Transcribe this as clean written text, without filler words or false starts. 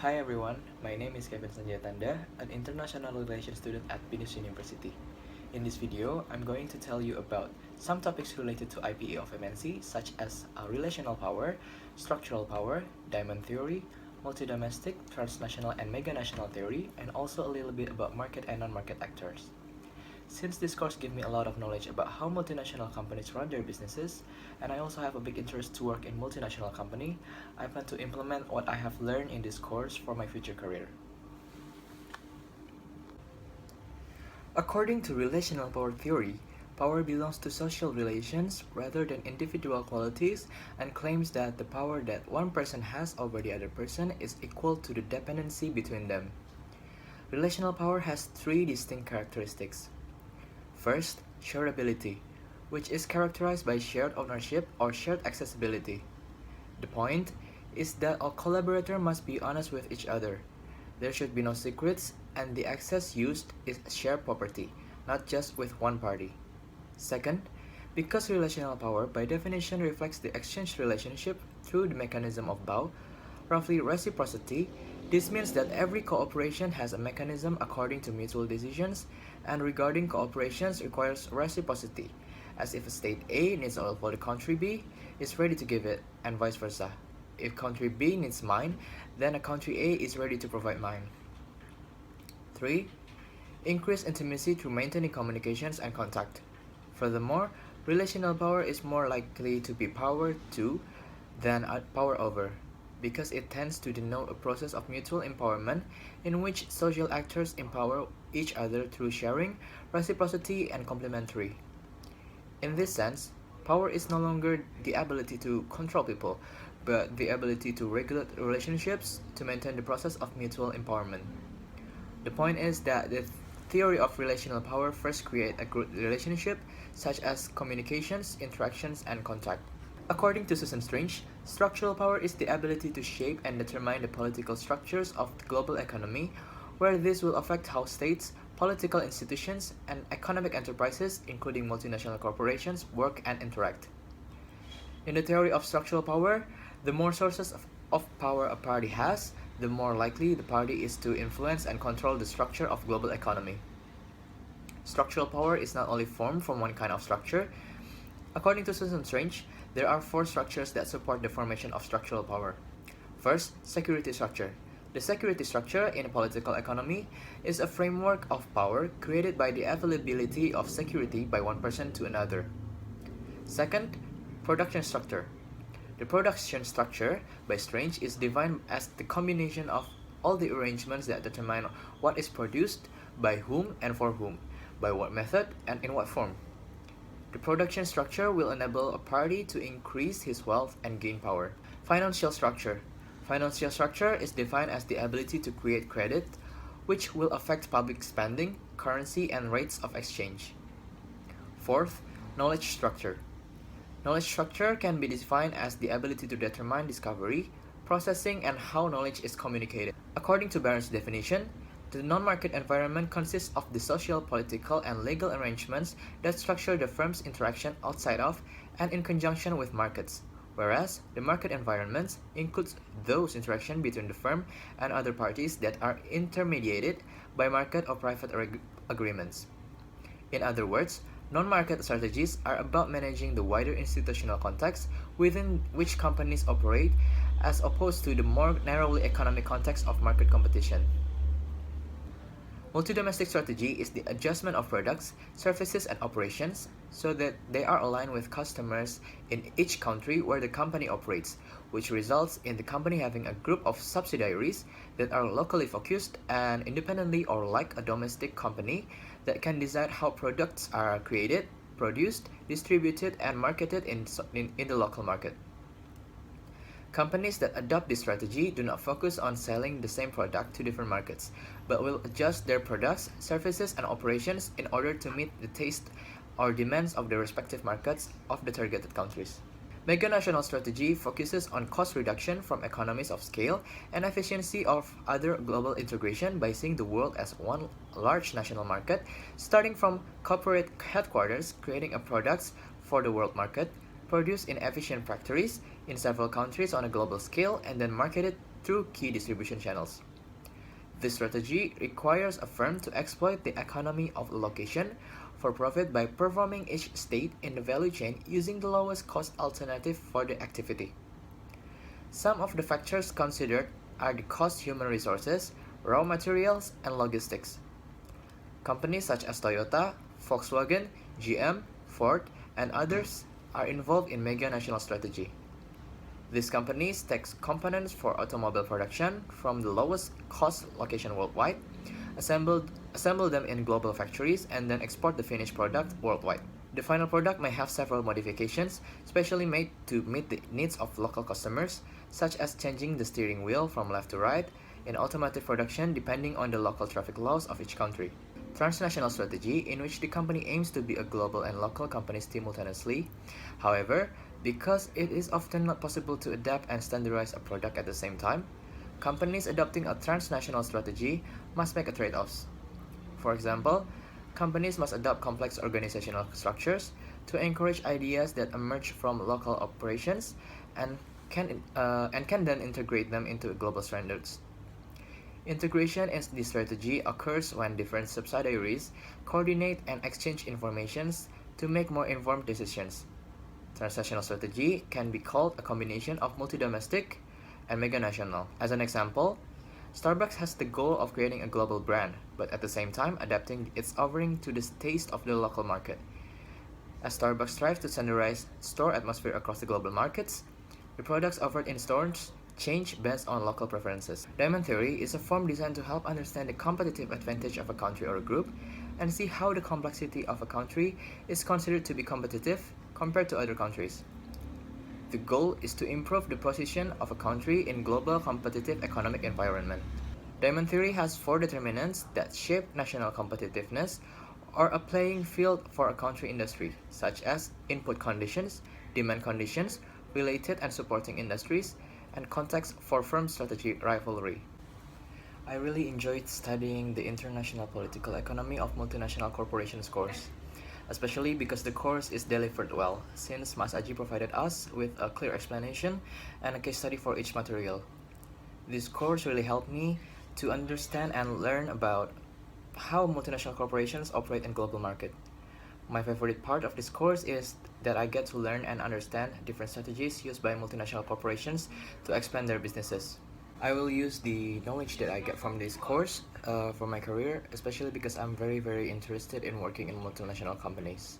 Hi everyone, my name is Kevin Sanjaya, an international relations student at Pinus University. In this video, I'm going to tell you about some topics related to IPA of MNC, such as relational power, structural power, diamond theory, multi-domestic, transnational, and mega-national theory, and also a little bit about market and non-market actors. Since this course gives me a lot of knowledge about how multinational companies run their businesses, and I also have a big interest to work in multinational company, I plan to implement what I have learned in this course for my future career. According to relational power theory, power belongs to social relations rather than individual qualities and claims that the power that one person has over the other person is equal to the dependency between them. Relational power has three distinct characteristics. First, shareability, which is characterized by shared ownership or shared accessibility. The point is that all collaborators must be honest with each other. There should be no secrets, and the access used is shared property, not just with one party. Second, because relational power by definition reflects the exchange relationship through the mechanism of Bao, roughly reciprocity, this means that every cooperation has a mechanism according to mutual decisions, and regarding cooperations requires reciprocity, as if a state A needs oil for the country B, is ready to give it, and vice versa. If country B needs mine, then a country A is ready to provide mine. 3. Increased intimacy through maintaining communications and contact. Furthermore, relational power is more likely to be power to than power over, because it tends to denote a process of mutual empowerment in which social actors empower each other through sharing, reciprocity, and complementary. In this sense, power is no longer the ability to control people, but the ability to regulate relationships to maintain the process of mutual empowerment. The point is that the theory of relational power first creates a good relationship, such as communications, interactions, and contact. According to Susan Strange, structural power is the ability to shape and determine the political structures of the global economy, where this will affect how states, political institutions, and economic enterprises, including multinational corporations, work and interact. In the theory of structural power, the more sources of power a party has, the more likely the party is to influence and control the structure of global economy. Structural power is not only formed from one kind of structure. According to Susan Strange, there are four structures that support the formation of structural power. First, security structure. The security structure in a political economy is a framework of power created by the availability of security by one person to another. Second, production structure. The production structure, by Strange, is defined as the combination of all the arrangements that determine what is produced, by whom and for whom, by what method and in what form. The production structure will enable a party to increase his wealth and gain power. Financial structure. Financial structure is defined as the ability to create credit, which will affect public spending, currency, and rates of exchange. Fourth, knowledge structure. Knowledge structure can be defined as the ability to determine discovery, processing, and how knowledge is communicated. According to Barron's definition, the non-market environment consists of the social, political, and legal arrangements that structure the firm's interaction outside of and in conjunction with markets, whereas the market environment includes those interactions between the firm and other parties that are intermediated by market or private agreements. In other words, non-market strategies are about managing the wider institutional context within which companies operate, as opposed to the more narrowly economic context of market competition. Multi-domestic strategy is the adjustment of products, services, and operations so that they are aligned with customers in each country where the company operates, which results in the company having a group of subsidiaries that are locally focused and independently or like a domestic company that can decide how products are created, produced, distributed, and marketed in the local market. Companies that adopt this strategy do not focus on selling the same product to different markets, but will adjust their products, services, and operations in order to meet the taste or demands of the respective markets of the targeted countries. Mega-national strategy focuses on cost reduction from economies of scale and efficiency of other global integration by seeing the world as one large national market, starting from corporate headquarters creating a products for the world market, produced in efficient factories in several countries on a global scale, and then marketed through key distribution channels. This strategy requires a firm to exploit the economy of a location for profit by performing each state in the value chain using the lowest cost alternative for the activity. Some of the factors considered are the cost human resources, raw materials, and logistics. Companies such as Toyota, Volkswagen, GM, Ford, and others are involved in mega national strategy. These companies take components for automobile production from the lowest cost location worldwide, assemble them in global factories, and then export the finished product worldwide. The final product may have several modifications, specially made to meet the needs of local customers, such as changing the steering wheel from left to right in automotive production depending on the local traffic laws of each country. Transnational strategy, in which the company aims to be a global and local company simultaneously. However, because it is often not possible to adapt and standardize a product at the same time, companies adopting a transnational strategy must make a trade-offs. For example, companies must adopt complex organizational structures to encourage ideas that emerge from local operations and can then integrate them into global standards. Integration in this strategy occurs when different subsidiaries coordinate and exchange information to make more informed decisions. Transnational strategy can be called a combination of multi-domestic and mega-national. As an example, Starbucks has the goal of creating a global brand, but at the same time adapting its offering to the taste of the local market. As Starbucks strives to standardize store atmosphere across the global markets, the products offered in stores change based on local preferences. Diamond theory is a form designed to help understand the competitive advantage of a country or a group and see how the complexity of a country is considered to be competitive compared to other countries. The goal is to improve the position of a country in global competitive economic environment. Diamond theory has four determinants that shape national competitiveness or a playing field for a country industry, such as input conditions, demand conditions, related and supporting industries, and context for firm strategy rivalry. I really enjoyed studying the international political economy of multinational corporations course, especially because the course is delivered well, since Mas Aji provided us with a clear explanation and a case study for each material. This course really helped me to understand and learn about how multinational corporations operate in global market. My favorite part of this course is that I get to learn and understand different strategies used by multinational corporations to expand their businesses. I will use the knowledge that I get from this course for my career, especially because I'm very interested in working in multinational companies.